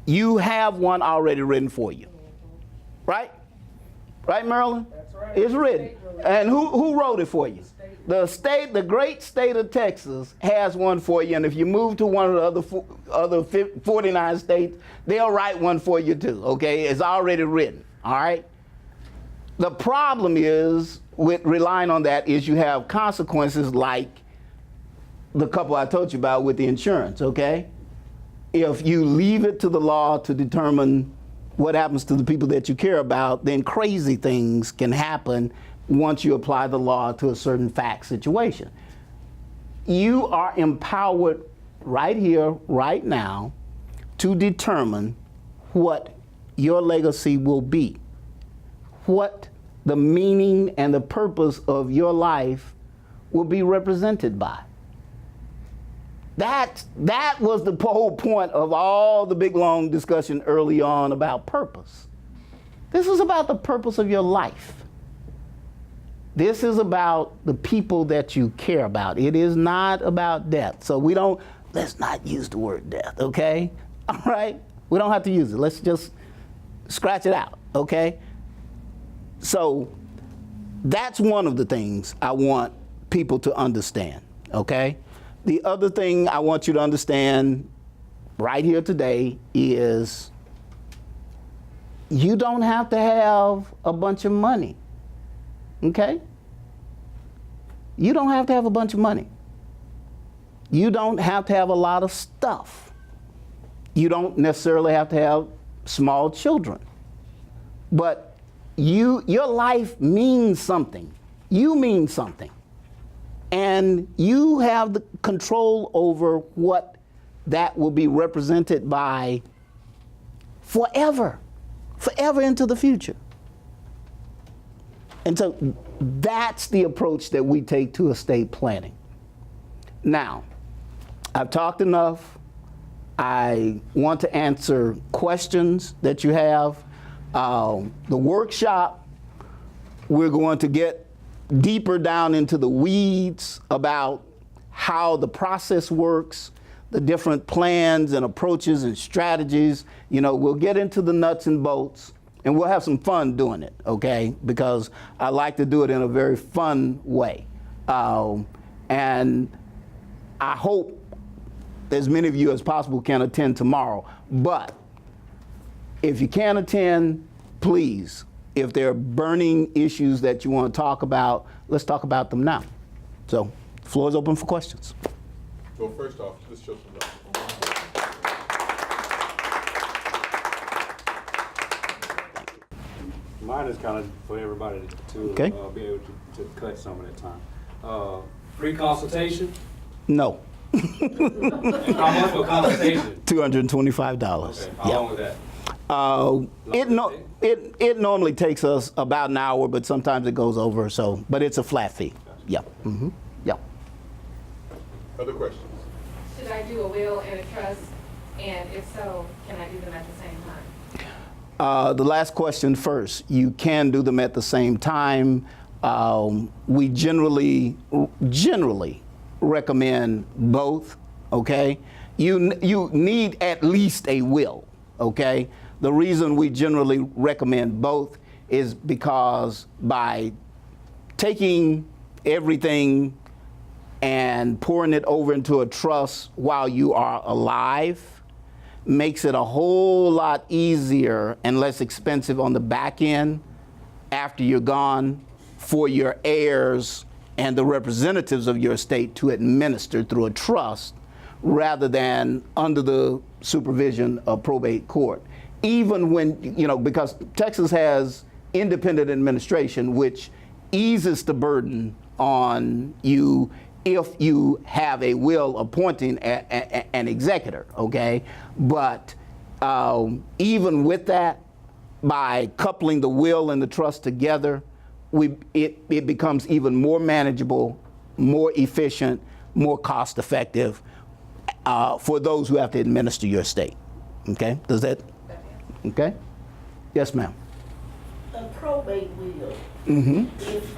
you have one already written for you, right? Right, Marilyn? That's right. It's written. And who wrote it for you? The great state of Texas has one for you, and if you move to one of the other 49 states, they'll write one for you too, okay? It's already written, all right? The problem is with relying on that is you have consequences like the couple I told you about with the insurance, okay? If you leave it to the law to determine what happens to the people that you care about, then crazy things can happen once you apply the law to a certain fact situation. You are empowered right here, right now, to determine what your legacy will be, what the meaning and the purpose of your life will be represented by. That was the whole point of all the big long discussion early on about purpose. This is about the purpose of your life. This is about the people that you care about. It is not about death. So let's not use the word death, okay? All right? We don't have to use it. Let's just scratch it out, okay? So that's one of the things I want people to understand, okay? The other thing I want you to understand right here today is you don't have to have a bunch of money, okay? You don't have to have a bunch of money. You don't have to have a lot of stuff. You don't necessarily have to have small children. But your life means something. You mean something. And you have the control over what that will be represented by forever into the future. And so that's the approach that we take to estate planning. Now, I've talked enough. I want to answer questions that you have. The workshop, we're going to get deeper down into the weeds about how the process works, the different plans and approaches and strategies. You know, we'll get into the nuts and bolts, and we'll have some fun doing it, okay? Because I like to do it in a very fun way. And I hope as many of you as possible can attend tomorrow. But if you can't attend, please, if there are burning issues that you want to talk about, let's talk about them now. So, the floor is open for questions. So first off, let's show some love. Mine is kind of for everybody to Okay. Be able to cut some of that time. Free consultation? No. And how much for consultation? $225. Okay. How long was that? It normally takes us about an hour, but sometimes it goes over. So, but it's a flat fee. Yeah. Mm-hmm. Yeah. Other questions? Should I do a will and a trust? And if so, can I do them at the same time? The last question first. You can do them at the same time. We generally recommend both. Okay. You need at least a will. Okay. The reason we generally recommend both is because by taking everything and pouring it over into a trust while you are alive makes it a whole lot easier and less expensive on the back end after you're gone for your heirs and the representatives of your estate to administer through a trust rather than under the supervision of probate court. Even when, because Texas has independent administration, which eases the burden on you if you have a will appointing an executor, okay? But even with that, by coupling the will and the trust together, it becomes even more manageable, more efficient, more cost effective for those who have to administer your estate. Okay? Does that? Okay? Yes, ma'am. A probate will. Mm-hmm. If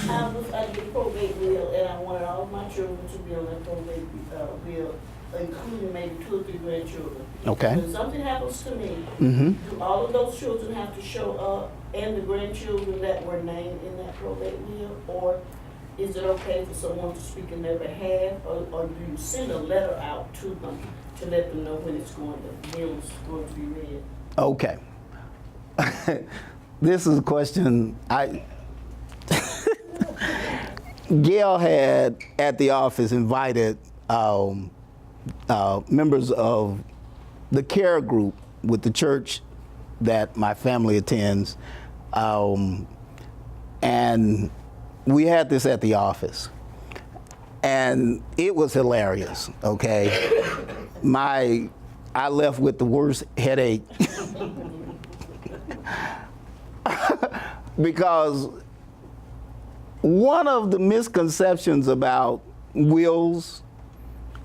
I did a probate will and I wanted all my children to be on that probate will, including maybe 2 or 3 grandchildren. Okay. When something happens to me, Mm-hmm. do all of those children have to show up and the grandchildren that were named in that probate will? Or is it okay for someone to speak in their behalf? Or do you send a letter out to them to let them know when the will is going to be read? Okay. This is a question Gail had at the office invited members of the care group with the church that my family attends, and we had this at the office, and it was hilarious. Okay, I left with the worst headache because one of the misconceptions about wills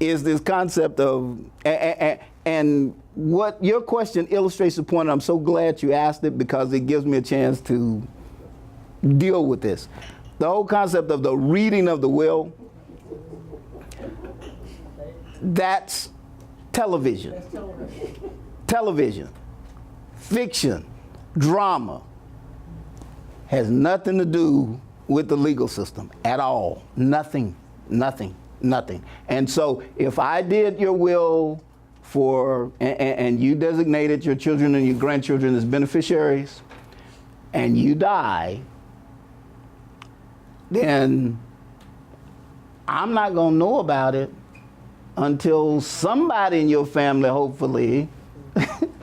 is this concept of, and what your question illustrates the point. I'm so glad you asked it because it gives me a chance to deal with this. The whole concept of the reading of the will, that's television. Television, fiction, drama, has nothing to do with the legal system at all. Nothing, nothing, nothing. And so if I did your will and you designated your children and your grandchildren as beneficiaries, and you die, then I'm not gonna know about it until somebody in your family, hopefully,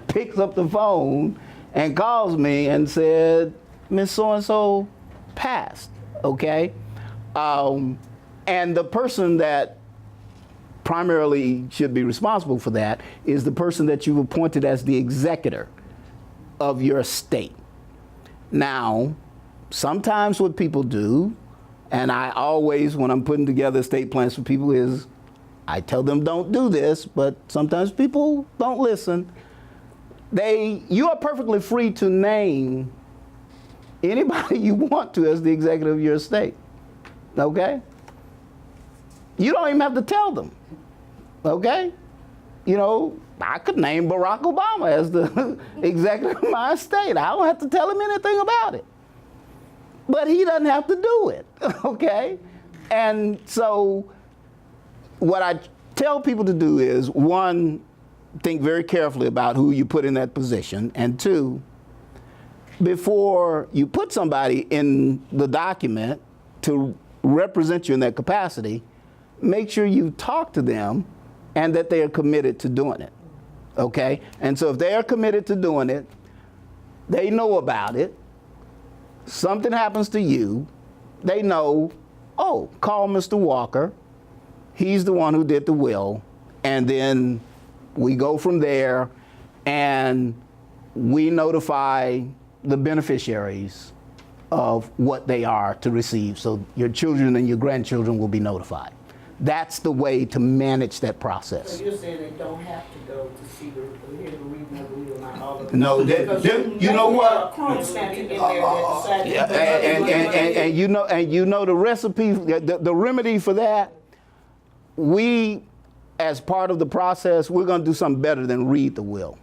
picks up the phone and calls me and said, Miss So-and-so passed, okay? And the person that primarily should be responsible for that is the person that you've appointed as the executor of your estate. Now, sometimes what people do, and I always, when I'm putting together estate plans for people, is I tell them don't do this, but sometimes people don't listen. You are perfectly free to name anybody you want to as the executive of your estate, okay? You don't even have to tell them, okay? You know, I could name Barack Obama as the executive of my estate. I don't have to tell him anything about it. But he doesn't have to do it, okay? And so what I tell people to do is, one, think very carefully about who you put in that position, and two, before you put somebody in the document to represent you in that capacity, make sure you talk to them and that they are committed to doing it, okay? And so if they are committed to doing it, they know about it, something happens to you, they know, oh, call Mr. Walker, he's the one who did the will, and then we go from there and we notify the beneficiaries of what they are to receive. So your children and your grandchildren will be notified. That's the way to manage that process. So you're saying they don't have to go to see the reading of the will, not all of them? No, you know what? Crumb snatcher in there that decided. And you know the recipe, the remedy for that. We, as part of the process, we're going to do something better than read the will.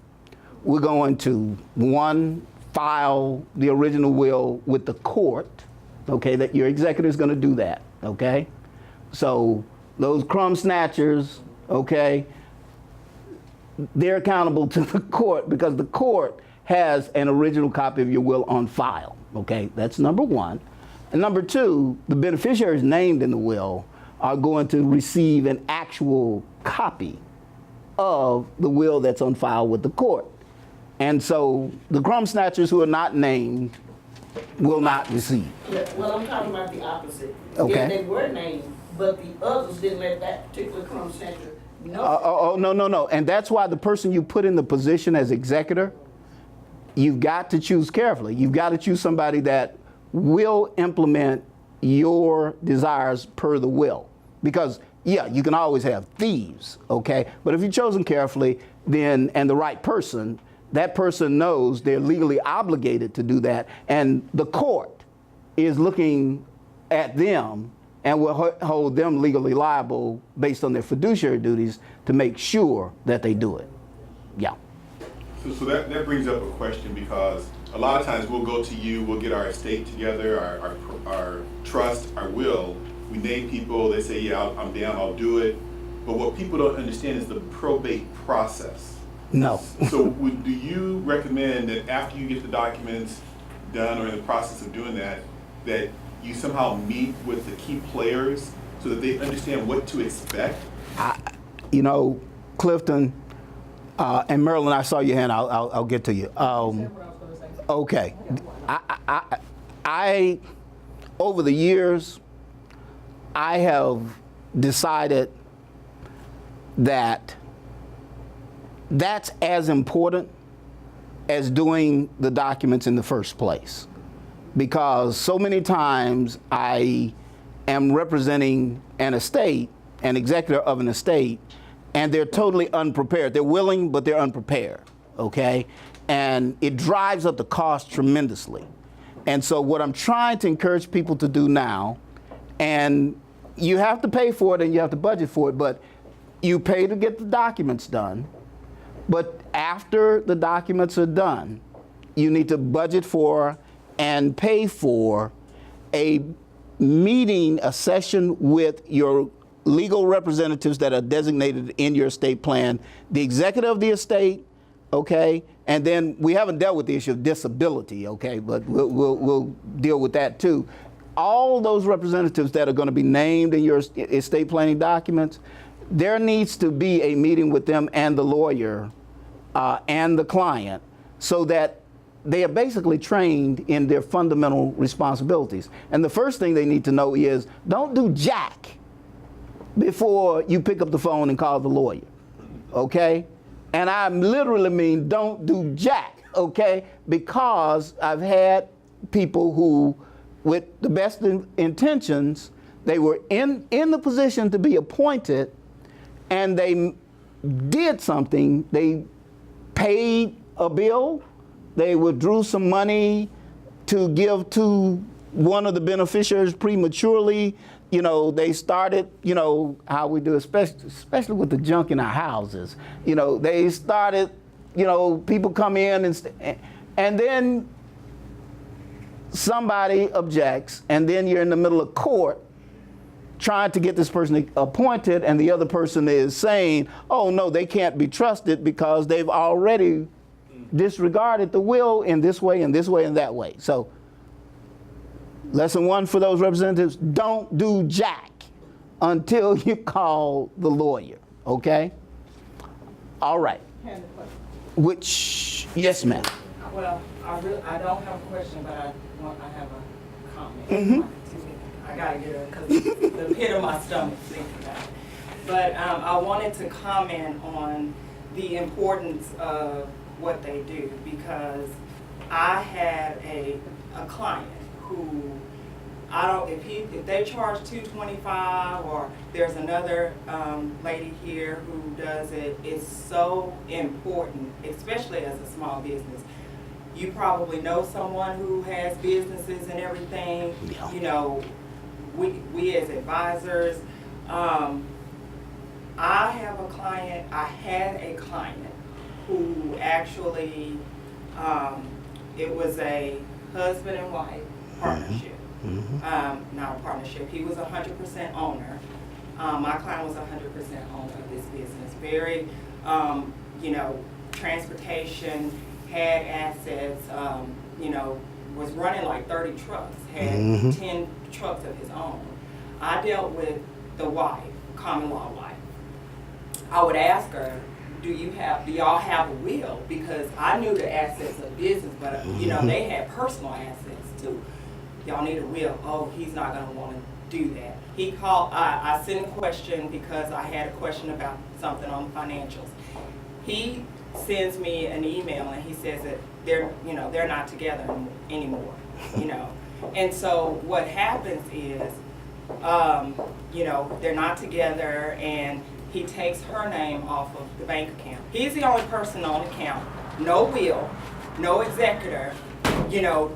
We're going to, one, file the original will with the court, okay, that your executor is going to do that, okay? So those crumb snatchers, okay, they're accountable to the court because the court has an original copy of your will on file, okay? That's number one. And number two, the beneficiaries named in the will are going to receive an actual copy of the will that's on file with the court. And so the crumb snatchers who are not named will not receive. Yeah, well, I'm talking about the opposite. Okay. Yes, they were named, but the others didn't let that particular crumb snatcher know. No. And that's why the person you put in the position as executor, you've got to choose carefully. You've got to choose somebody that will implement your desires per the will. Because, yeah, you can always have thieves, okay? But if you've chosen carefully, then, and the right person, that person knows they're legally obligated to do that, and the court is looking at them and will hold them legally liable based on their fiduciary duties to make sure that they do it. Yeah. So that brings up a question, because a lot of times we'll go to you, we'll get our estate together, our trust, our will. We name people, they say, yeah, I'm down, I'll do it. But what people don't understand is the probate process. No. So do you recommend that after you get the documents done or in the process of doing that, that you somehow meet with the key players so that they understand what to expect? You know, Clifton, and Marilyn, I saw your hand. I'll get to you. Okay. I over the years, I have decided that that's as important as doing the documents in the first place. Because so many times I am representing an estate, an executor of an estate, and they're totally unprepared. They're willing, but they're unprepared, okay? And it drives up the cost tremendously. And so what I'm trying to encourage people to do now, and you have to pay for it and you have to budget for it, but you pay to get the documents done. But after the documents are done, you need to budget for and pay for a meeting, a session with your legal representatives that are designated in your estate plan, the executive of the estate, okay? And then we haven't dealt with the issue of disability, okay? But we'll deal with that too. All those representatives that are going to be named in your estate planning documents, there needs to be a meeting with them and the lawyer and the client so that they are basically trained in their fundamental responsibilities. And the first thing they need to know is don't do jack before you pick up the phone and call the lawyer, okay? And I literally mean don't do jack, okay? Because I've had people who, with the best intentions, they were in the position to be appointed, and they did something. They paid a bill, they withdrew some money to give to one of the beneficiaries prematurely. You know, they started, you know, how we do, especially with the junk in our houses. You know, they started, you know, people come in and then somebody objects, and then you're in the middle of court trying to get this person appointed, and the other person is saying, oh no, they can't be trusted because they've already disregarded the will in this way and this way and that way. So lesson one for those representatives, don't do jack until you call the lawyer, okay? All right. Which, yes ma'am. Well, I don't have a question, but I have a comment. Mm-hmm. I gotta get it because the pit of my stomach thinking about it. But I wanted to comment on the importance of what they do, because I had a client who, I don't, if they charge $225, or there's another lady here who does it, it's so important, especially as a small business. You probably know someone who has businesses and everything. Yeah. You know, we as advisors, I had a client who actually, it was a husband and wife partnership. Mm-hmm. Not a partnership, he was 100% owner. My client was 100% owner of this business. Very, you know, transportation, had assets, you know, was running like 30 trucks, had 10 trucks of his own. I dealt with the wife, common law wife. I would ask her, do y'all have a will? Because I knew the assets of business, but you know, they had personal assets too. Y'all need a will. Oh, he's not gonna wanna do that. He called, I sent a question because I had a question about something on financials. he sends me an email and he says that they're not together anymore, And so what happens is, they're not together, and he takes her name off of the bank account. He's the only person on the account, no will, no executor,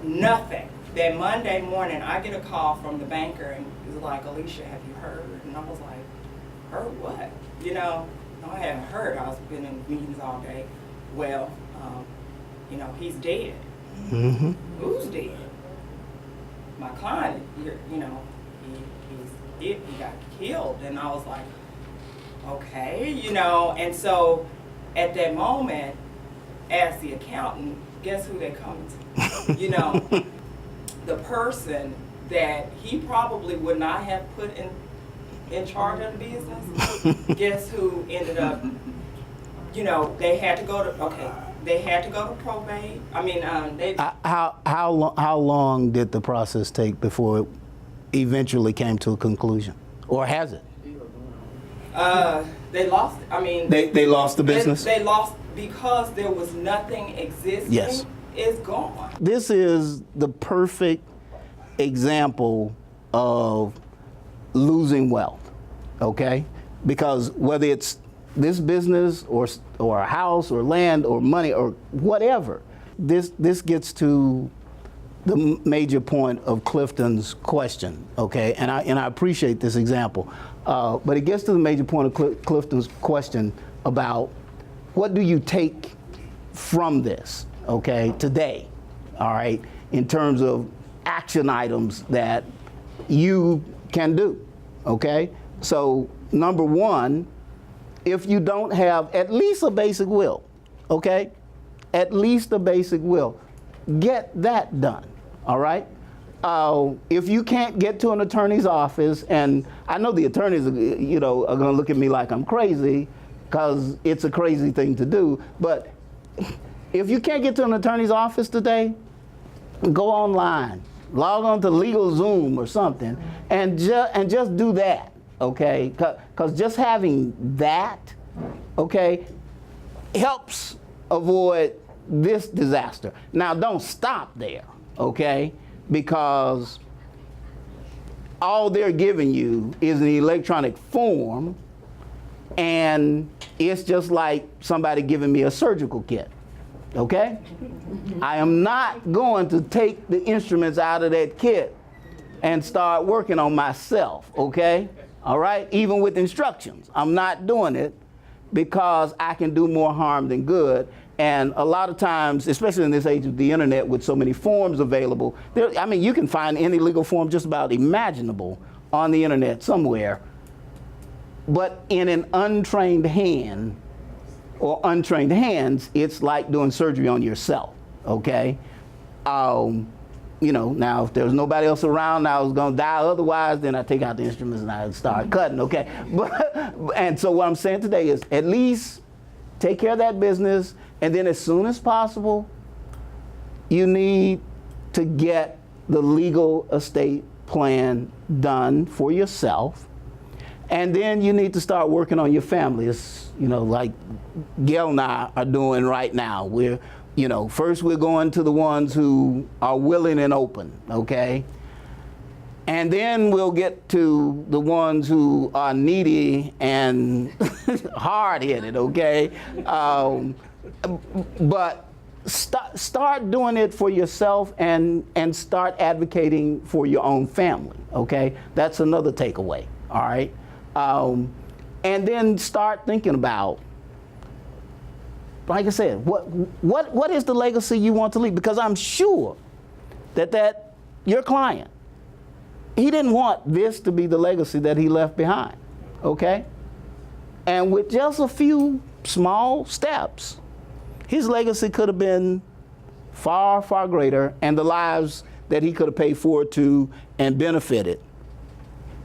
nothing. That Monday morning, I get a call from the banker, and he was like, Alicia, have you heard? And I was like, heard what? No, I haven't heard. I was been in meetings all day. Well, he's dead. Mm-hmm. Who's dead? My client, he got killed. And I was like, okay, and so at that moment, as the accountant, guess who they're coming to? The person that he probably would not have put in charge of the business, guess who ended up, they had to go to probate. I mean, How long did the process take before it eventually came to a conclusion, or has it? They lost. I mean, they lost the business. They lost because there was nothing existing. Yes. It's gone. This is the perfect example of losing wealth, okay? Because whether it's this business or a house or land or money or whatever, this gets to the major point of Clifton's question, okay? And I appreciate this example, but it gets to the major point of Clifton's question about what do you take from this, okay, today, all right, in terms of action items that you can do, okay? So number one, if you don't have at least a basic will, okay, at least a basic will, get that done, all right? If you can't get to an attorney's office, and I know the attorneys are gonna look at me like I'm crazy, because it's a crazy thing to do, but if you can't get to an attorney's office today, go online, log on to LegalZoom or something, and just do that, okay? Because just having that, okay, helps avoid this disaster. Now, don't stop there, okay? Because all they're giving you is an electronic form, and it's just like somebody giving me a surgical kit, okay? I am not going to take the instruments out of that kit and start working on myself, okay? All right? Even with instructions, I'm not doing it because I can do more harm than good. And a lot of times, especially in this age of the internet with so many forms available, you can find any legal form just about imaginable on the internet somewhere. But in an untrained hand or untrained hands, it's like doing surgery on yourself, okay? Now if there's nobody else around, I was gonna die otherwise, then I take out the instruments and I start cutting, okay? And so what I'm saying today is at least take care of that business, and then as soon as possible, you need to get the legal estate plan done for yourself. And then you need to start working on your family. It's, like Gail and I are doing right now. First we're going to the ones who are willing and open, okay? And then we'll get to the ones who are needy and hard-headed, okay? But start doing it for yourself and start advocating for your own family, okay? That's another takeaway, all right? And then start thinking about, like I said, what is the legacy you want to leave? Because I'm sure that your client, he didn't want this to be the legacy that he left behind, okay? And with just a few small steps, his legacy could have been far, far greater, and the lives that he could have paid forward to and benefited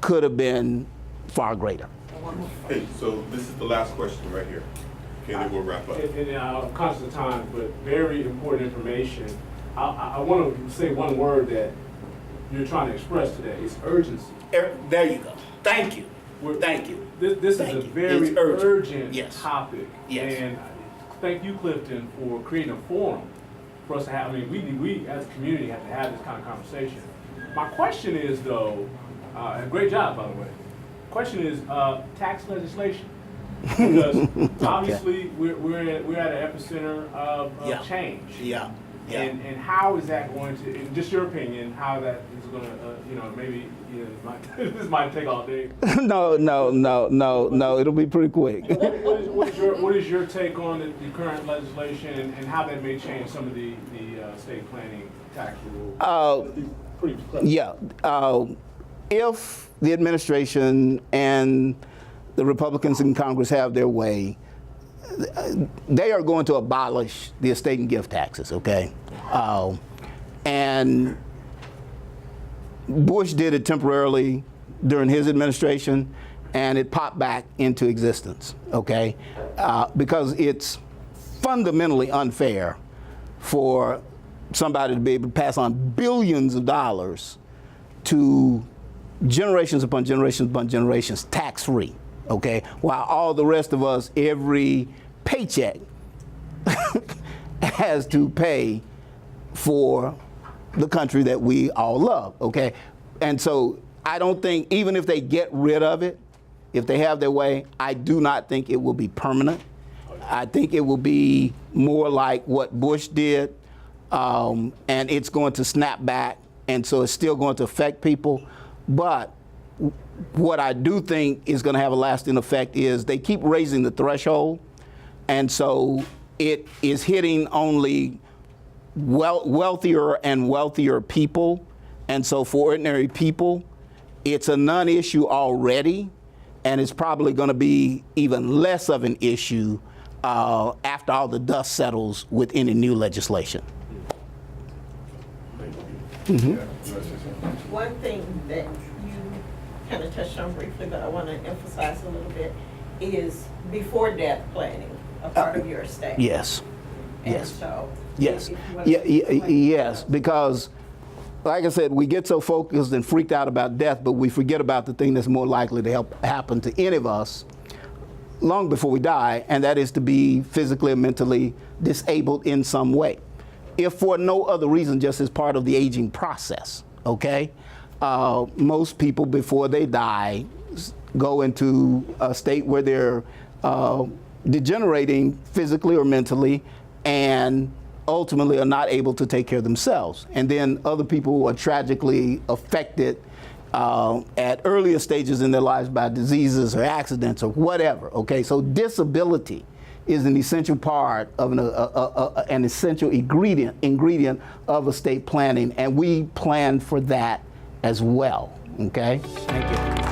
could have been far greater. Hey, so this is the last question right here. Okay, then we'll wrap up. And I'm conscious of time, but very important information. I want to say one word that you're trying to express today. It's urgency. There you go. Thank you. Thank you. This is Thank a you. very It's urgent. urgent Yes. topic. Yes. And thank you, Clifton, for creating a forum for us to have. I mean, we as a community have to have this kind of conversation. My question is, though, and great job, by the way. Question is tax legislation, because obviously we're at an epicenter of change. Yeah. Yeah. And how is that going to, in just your opinion, how that is going to, maybe this might take all day. No. It'll be pretty quick. What is your take on the current legislation and how that may change some of the state planning tax rules? If the administration and the Republicans in Congress have their way, they are going to abolish the estate and gift taxes, okay? And Bush did it temporarily during his administration, and it popped back into existence, okay? Because it's fundamentally unfair for somebody to be able to pass on billions of dollars to generations upon generations upon generations tax-free, okay? While all the rest of us, every paycheck has to pay for the country that we all love, okay? And so I don't think, even if they get rid of it, if they have their way, I do not think it will be permanent. I think it will be more like what Bush did, and it's going to snap back, and so it's still going to affect people. But what I do think is going to have a lasting effect is they keep raising the threshold, and so it is hitting only wealthier and wealthier people. And so for ordinary people, it's a non-issue already, and it's probably going to be even less of an issue after all the dust settles with any new legislation. One thing that you kind of touched on briefly, but I want to emphasize a little bit, is before death planning, a part of your estate. Yes. And Yes. so, Yes. if you want to explain Yes, that. because like I said, we get so focused and freaked out about death, but we forget about the thing that's more likely to happen to any of us long before we die, and that is to be physically or mentally disabled in some way. If for no other reason, just as part of the aging process, okay? Most people before they die go into a state where they're degenerating physically or mentally, and ultimately are not able to take care of themselves. And then other people are tragically affected at earlier stages in their lives by diseases or accidents or whatever, okay? So disability is an essential part of an essential ingredient of estate planning, and we plan for that as well, okay? Thank you.